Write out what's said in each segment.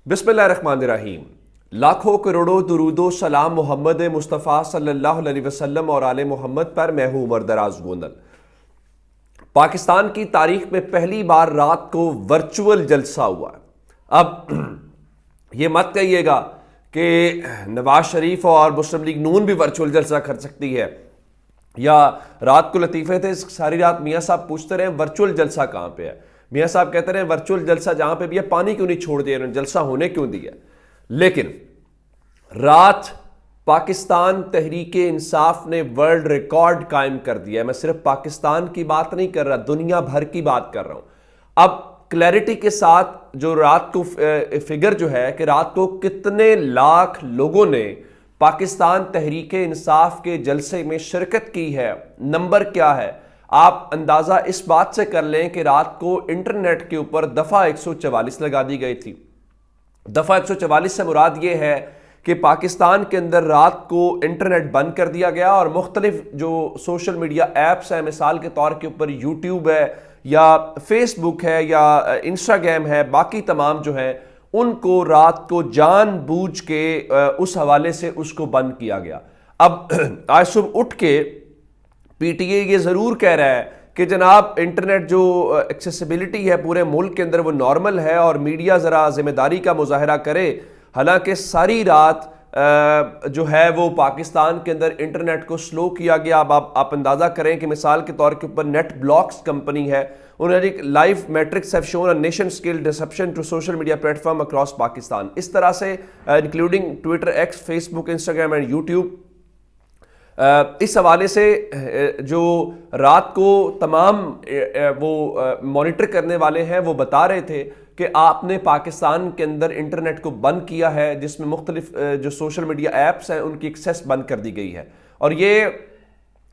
بسم اللہ الرحمن الرحیم۔ لاکھوں کروڑوں درود و سلام محمد مصطفیٰ صلی اللہ علیہ وسلم اور آل محمد پر۔ میں ہوں عمر دراز گوندل۔ پاکستان کی تاریخ میں پہلی بار رات کو ورچوئل جلسہ ہوا ہے۔ اب یہ مت کہیے گا کہ نواز شریف اور مسلم لیگ نون بھی ورچوئل جلسہ کر سکتی ہے، یا رات کو لطیفے تھے ساری رات میاں صاحب پوچھتے رہے ورچوئل جلسہ کہاں پہ ہے۔ میاں صاحب کہتے رہے ورچوئل جلسہ جہاں پہ بھی ہے پانی کیوں نہیں چھوڑ دیا، جلسہ ہونے کیوں دیا۔ لیکن رات پاکستان تحریک انصاف نے ورلڈ ریکارڈ قائم کر دیا ہے۔ میں صرف پاکستان کی بات نہیں کر رہا، دنیا بھر کی بات کر رہا ہوں۔ اب کلیئرٹی کے ساتھ جو رات کو فگر جو ہے کہ رات کو کتنے لاکھ لوگوں نے پاکستان تحریک انصاف کے جلسے میں شرکت کی ہے، نمبر کیا ہے، آپ اندازہ اس بات سے کر لیں کہ رات کو انٹرنیٹ کے اوپر دفعہ 144 لگا دی گئی تھی۔ دفعہ 144 سے مراد یہ ہے کہ پاکستان کے اندر رات کو انٹرنیٹ بند کر دیا گیا اور مختلف جو سوشل میڈیا ایپس ہیں، مثال کے طور کے اوپر یوٹیوب ہے یا فیس بک ہے یا انسٹاگرام ہے، باقی تمام جو ہیں ان کو رات کو جان بوجھ کے اس حوالے سے اس کو بند کیا گیا۔ اب آج صبح اٹھ کے پی ٹی اے یہ ضرور کہہ رہا ہے کہ جناب انٹرنیٹ جو ایکسیسیبلٹی ہے پورے ملک کے اندر وہ نارمل ہے اور میڈیا ذرا ذمہ داری کا مظاہرہ کرے۔ حالانکہ ساری رات جو ہے وہ پاکستان کے اندر انٹرنیٹ کو سلو کیا گیا۔ اب آپ اندازہ کریں کہ مثال کے طور کے اوپر نیٹ بلاکس کمپنی ہے، انہوں نے live metrics have shown a nation scale disruption to social media platform across Pakistan. اس طرح سے including Twitter, X, Facebook, Instagram and YouTube. اس حوالے سے جو رات کو تمام وہ مانیٹر کرنے والے ہیں وہ بتا رہے تھے کہ آپ نے پاکستان کے اندر انٹرنیٹ کو بند کیا ہے، جس میں مختلف جو سوشل میڈیا ایپس ہیں ان کی ایکسیس بند کر دی گئی ہے، اور یہ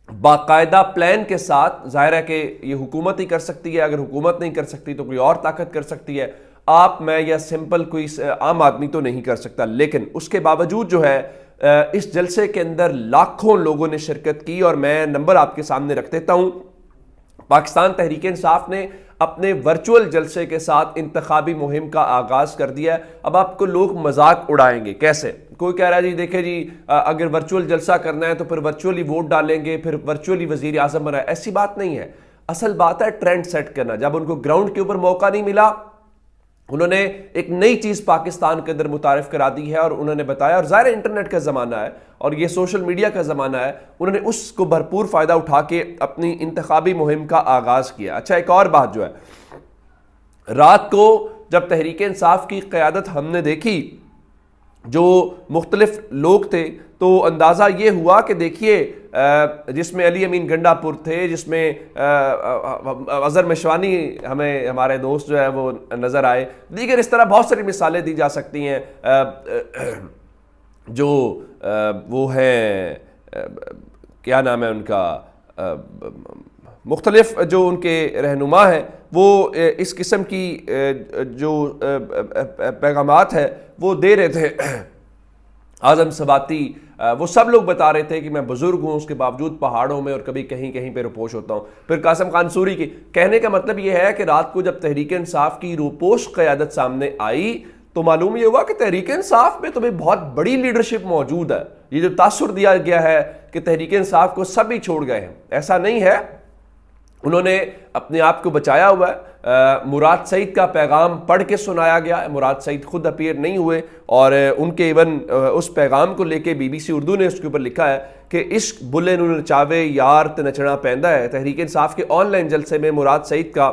باقاعدہ پلان کے ساتھ۔ ظاہر ہے کہ یہ حکومت ہی کر سکتی ہے، اگر حکومت نہیں کر سکتی تو کوئی اور طاقت کر سکتی ہے، آپ میں یا سمپل کوئی عام آدمی تو نہیں کر سکتا۔ لیکن اس کے باوجود جو ہے اس جلسے کے اندر لاکھوں لوگوں نے شرکت کی، اور میں نمبر آپ کے سامنے رکھ دیتا ہوں۔ پاکستان تحریک انصاف نے اپنے ورچوئل جلسے کے ساتھ انتخابی مہم کا آغاز کر دیا ہے۔ اب آپ کو لوگ مذاق اڑائیں گے، کیسے؟ کوئی کہہ رہا ہے جی دیکھیں جی اگر ورچوئل جلسہ کرنا ہے تو پھر ورچوئلی ووٹ ڈالیں گے، پھر ورچوئلی وزیر اعظم بنائے۔ ایسی بات نہیں ہے، اصل بات ہے ٹرینڈ سیٹ کرنا۔ جب ان کو گراؤنڈ کے اوپر موقع نہیں ملا، انہوں نے ایک نئی چیز پاکستان کے اندر متعارف کرا دی ہے اور انہوں نے بتایا، اور ظاہر انٹرنیٹ کا زمانہ ہے اور یہ سوشل میڈیا کا زمانہ ہے، انہوں نے اس کو بھرپور فائدہ اٹھا کے اپنی انتخابی مہم کا آغاز کیا۔ اچھا، ایک اور بات جو ہے، رات کو جب تحریک انصاف کی قیادت ہم نے دیکھی، جو مختلف لوگ تھے، تو اندازہ یہ ہوا کہ دیکھیے جس میں علی امین گنڈا پور تھے، جس میں اظہر مشوانی ہمیں ہمارے دوست جو ہے وہ نظر آئے، دیگر اس طرح بہت ساری مثالیں دی جا سکتی ہیں۔ جو وہ ہیں کیا نام ہے ان کا، مختلف جو ان کے رہنما ہیں، وہ اس قسم کی جو پیغامات ہے وہ دے رہے تھے۔ اعظم سباتی، وہ سب لوگ بتا رہے تھے کہ میں بزرگ ہوں، اس کے باوجود پہاڑوں میں اور کبھی کہیں کہیں پہ روپوش ہوتا ہوں۔ پھر قاسم خان سوری کی کہنے کا مطلب یہ ہے کہ رات کو جب تحریک انصاف کی روپوش قیادت سامنے آئی تو معلوم یہ ہوا کہ تحریک انصاف میں تمہیں بہت بڑی لیڈرشپ موجود ہے۔ یہ جو تاثر دیا گیا ہے کہ تحریک انصاف کو سب ہی چھوڑ گئے ہیں، ایسا نہیں ہے، انہوں نے اپنے آپ کو بچایا ہوا ہے۔ مراد سعید کا پیغام پڑھ کے سنایا گیا، مراد سعید خود اپیئر نہیں ہوئے، اور ان کے ایون اس پیغام کو لے کے بی بی سی اردو نے اس کے اوپر لکھا ہے کہ عشق بلے نو نچاوے یار تے نچنا پیندا ہے۔ تحریک انصاف کے آن لائن جلسے میں مراد سعید کا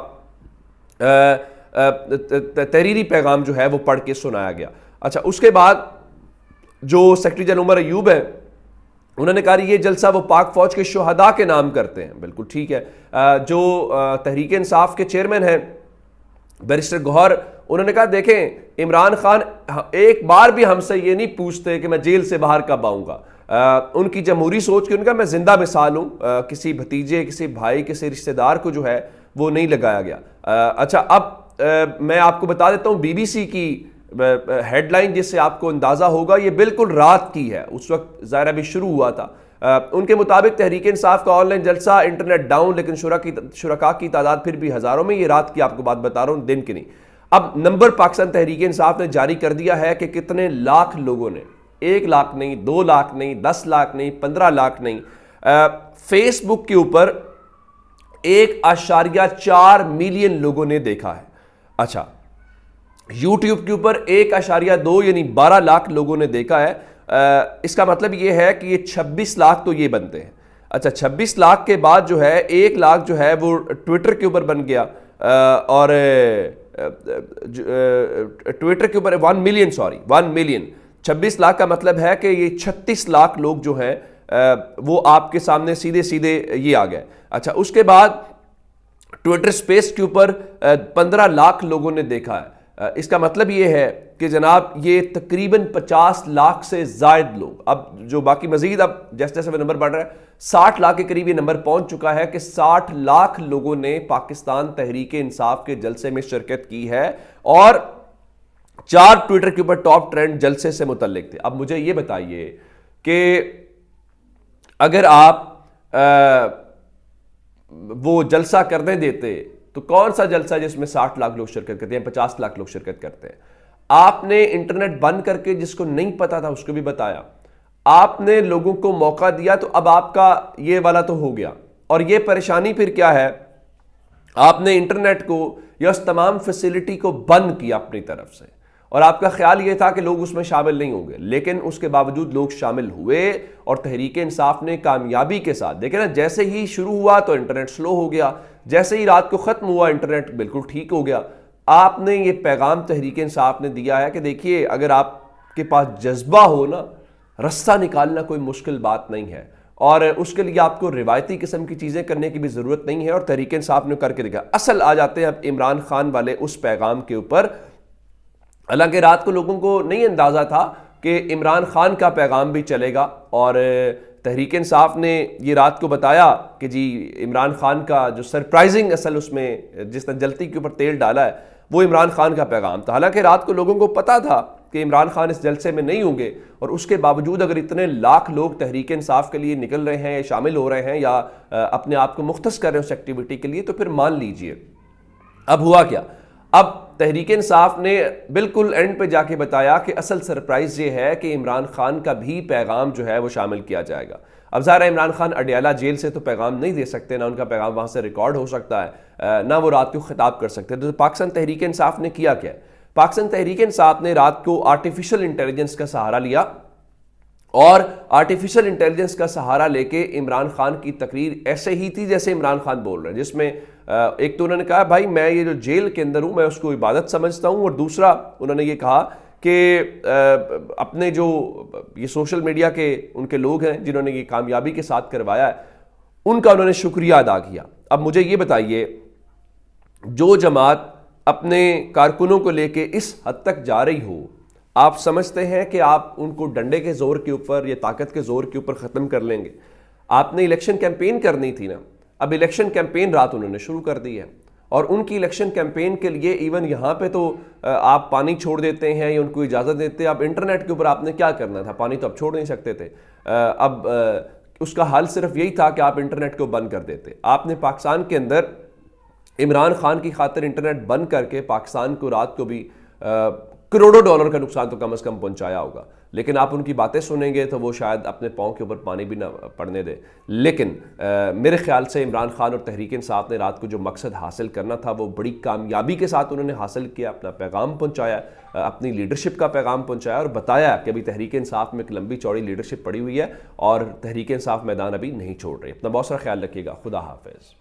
تحریری پیغام جو ہے وہ پڑھ کے سنایا گیا۔ اچھا، اس کے بعد جو سیکرٹری جنرل عمر ایوب ہے، انہوں نے کہا یہ جلسہ وہ پاک فوج کے شہداء کے نام کرتے ہیں۔ بالکل ٹھیک ہے۔ جو تحریک انصاف کے چیئرمین ہیں بیرسٹر گوہر، انہوں نے کہا دیکھیں عمران خان ایک بار بھی ہم سے یہ نہیں پوچھتے کہ میں جیل سے باہر کب آؤں گا۔ ان کی جمہوری سوچ کی ان کا میں زندہ مثال ہوں، کسی بھتیجے، کسی بھائی، کسی رشتہ دار کو جو ہے وہ نہیں لگایا گیا۔ اچھا، اب میں آپ کو بتا دیتا ہوں بی بی سی کی ہیڈ لائن جس سے آپ کو اندازہ ہوگا، یہ بالکل رات کی ہے، اس وقت ظاہر ابھی شروع ہوا تھا۔ ان کے مطابق تحریک انصاف کا آن لائن جلسہ انٹرنیٹ ڈاؤن، لیکن شرکاء کی تعداد پھر بھی ہزاروں میں، یہ رات کی آپ کو بات بتا رہا ہوں، دن کی نہیں۔ اب نمبر پاکستان تحریک انصاف نے جاری کر دیا ہے کہ کتنے لاکھ لوگوں نے، 1 لاکھ نہیں، 2 لاکھ نہیں، 10 لاکھ نہیں، 15 لاکھ نہیں، فیس بک کے اوپر 1.4 ملین لوگوں نے دیکھا ہے. اچھا، یوٹیوب کے اوپر 1.2 یعنی 12 لاکھ لوگوں نے دیکھا ہے. اس کا مطلب یہ ہے کہ یہ 26 لاکھ تو یہ بنتے ہیں. اچھا، 26 لاکھ کے بعد جو ہے 1 لاکھ جو ہے وہ ٹویٹر کے اوپر بن گیا، اور ٹویٹر کے اوپر 1 ملین. 26 لاکھ کا مطلب ہے کہ یہ 36 لاکھ لوگ جو ہیں وہ آپ کے سامنے سیدھے یہ آ گئے. اچھا، اس کے بعد ٹویٹر سپیس کے اوپر 15 لاکھ لوگوں نے دیکھا ہے. اس کا مطلب یہ ہے کہ جناب یہ تقریباً 50 لاکھ سے زائد لوگ، اب جو باقی مزید اب جیسے جیسے وہ نمبر بڑھ رہا ہے 60 لاکھ کے قریب یہ نمبر پہنچ چکا ہے کہ 60 لاکھ لوگوں نے پاکستان تحریک انصاف کے جلسے میں شرکت کی ہے، اور 4 ٹویٹر کے اوپر ٹاپ ٹرینڈ جلسے سے متعلق تھے. اب مجھے یہ بتائیے کہ اگر آپ وہ جلسہ کرنے دیتے تو کون سا جلسہ جس میں 60 لاکھ لوگ شرکت کرتے ہیں، 50 لاکھ لوگ شرکت کرتے ہیں؟ آپ نے انٹرنیٹ بند کر کے جس کو نہیں پتا تھا اس کو بھی بتایا، آپ نے لوگوں کو موقع دیا، تو اب آپ کا یہ والا تو ہو گیا. اور یہ پریشانی پھر کیا ہے، آپ نے انٹرنیٹ کو یا اس تمام فیسلٹی کو بند کیا اپنی طرف سے، اور آپ کا خیال یہ تھا کہ لوگ اس میں شامل نہیں ہوں گے، لیکن اس کے باوجود لوگ شامل ہوئے، اور تحریک انصاف نے کامیابی کے ساتھ، دیکھیں نا، جیسے ہی شروع ہوا تو انٹرنیٹ سلو ہو گیا، جیسے ہی رات کو ختم ہوا انٹرنیٹ بالکل ٹھیک ہو گیا. آپ نے یہ پیغام تحریک انصاف نے دیا ہے کہ دیکھیے، اگر آپ کے پاس جذبہ ہو نا، رستہ نکالنا کوئی مشکل بات نہیں ہے، اور اس کے لیے آپ کو روایتی قسم کی چیزیں کرنے کی بھی ضرورت نہیں ہے، اور تحریک انصاف نے کر کے دکھا. اصل آ جاتے ہیں اب عمران خان والے اس پیغام کے اوپر. حالانکہ رات کو لوگوں کو نہیں اندازہ تھا کہ عمران خان کا پیغام بھی چلے گا، اور تحریک انصاف نے یہ رات کو بتایا کہ جی عمران خان کا جو سرپرائزنگ اصل اس میں جس نے جلتی کے اوپر تیل ڈالا ہے وہ عمران خان کا پیغام تھا. حالانکہ رات کو لوگوں کو پتا تھا کہ عمران خان اس جلسے میں نہیں ہوں گے، اور اس کے باوجود اگر اتنے لاکھ لوگ تحریک انصاف کے لیے نکل رہے ہیں یا شامل ہو رہے ہیں یا اپنے آپ کو مختص کر رہے ہیں اس ایکٹیویٹی کے لیے، تو پھر مان لیجئے اب ہوا کیا. اب تحریک انصاف نے بالکل اینڈ پہ جا کے بتایا کہ اصل سرپرائز یہ ہے کہ عمران خان کا بھی پیغام جو ہے وہ شامل کیا جائے گا. اب ظاہر ہے عمران خان اڈیالہ جیل سے تو پیغام نہیں دے سکتے، نہ ان کا پیغام وہاں سے ریکارڈ ہو سکتا ہے، نہ وہ رات کو خطاب کر سکتے. تو پاکستان تحریک انصاف نے کیا کیا؟ پاکستان تحریک انصاف نے رات کو آرٹیفیشل انٹیلیجنس کا سہارا لیا، اور آرٹیفیشل انٹیلیجنس کا سہارا لے کے عمران خان کی تقریر ایسے ہی تھی جیسے عمران خان بول رہے ہیں، جس میں ایک تو انہوں نے کہا بھائی میں یہ جو جیل کے اندر ہوں میں اس کو عبادت سمجھتا ہوں، اور دوسرا انہوں نے یہ کہا کہ اپنے جو یہ سوشل میڈیا کے ان کے لوگ ہیں جنہوں نے یہ کامیابی کے ساتھ کروایا ہے ان کا انہوں نے شکریہ ادا کیا. اب مجھے یہ بتائیے، جو جماعت اپنے کارکنوں کو لے کے اس حد تک جا رہی ہو، آپ سمجھتے ہیں کہ آپ ان کو ڈنڈے کے زور کے اوپر یا طاقت کے زور کے اوپر ختم کر لیں گے؟ آپ نے الیکشن کیمپین کرنی تھی نا. اب الیکشن کیمپین رات انہوں نے شروع کر دی ہے، اور ان کی الیکشن کیمپین کے لیے ایون یہاں پہ تو آپ پانی چھوڑ دیتے ہیں یا ان کو اجازت دیتے ہیں. اب انٹرنیٹ کے اوپر آپ نے کیا کرنا تھا؟ پانی تو اب چھوڑ نہیں سکتے تھے. اب اس کا حل صرف یہی تھا کہ آپ انٹرنیٹ کو بند کر دیتے. آپ نے پاکستان کے اندر عمران خان کی خاطر انٹرنیٹ بند کر کے پاکستان کو رات کو بھی کروڑوں ڈالر کا نقصان تو کم از کم پہنچایا ہوگا. لیکن آپ ان کی باتیں سنیں گے تو وہ شاید اپنے پاؤں کے اوپر پانی بھی نہ پڑنے دے. لیکن میرے خیال سے عمران خان اور تحریک انصاف نے رات کو جو مقصد حاصل کرنا تھا وہ بڑی کامیابی کے ساتھ انہوں نے حاصل کیا. اپنا پیغام پہنچایا، اپنی لیڈرشپ کا پیغام پہنچایا، اور بتایا کہ ابھی تحریک انصاف میں ایک لمبی چوڑی لیڈرشپ پڑی ہوئی ہے اور تحریک انصاف میدان ابھی نہیں چھوڑ رہی. اپنا بہت سارا خیال رکھیے گا. خدا حافظ.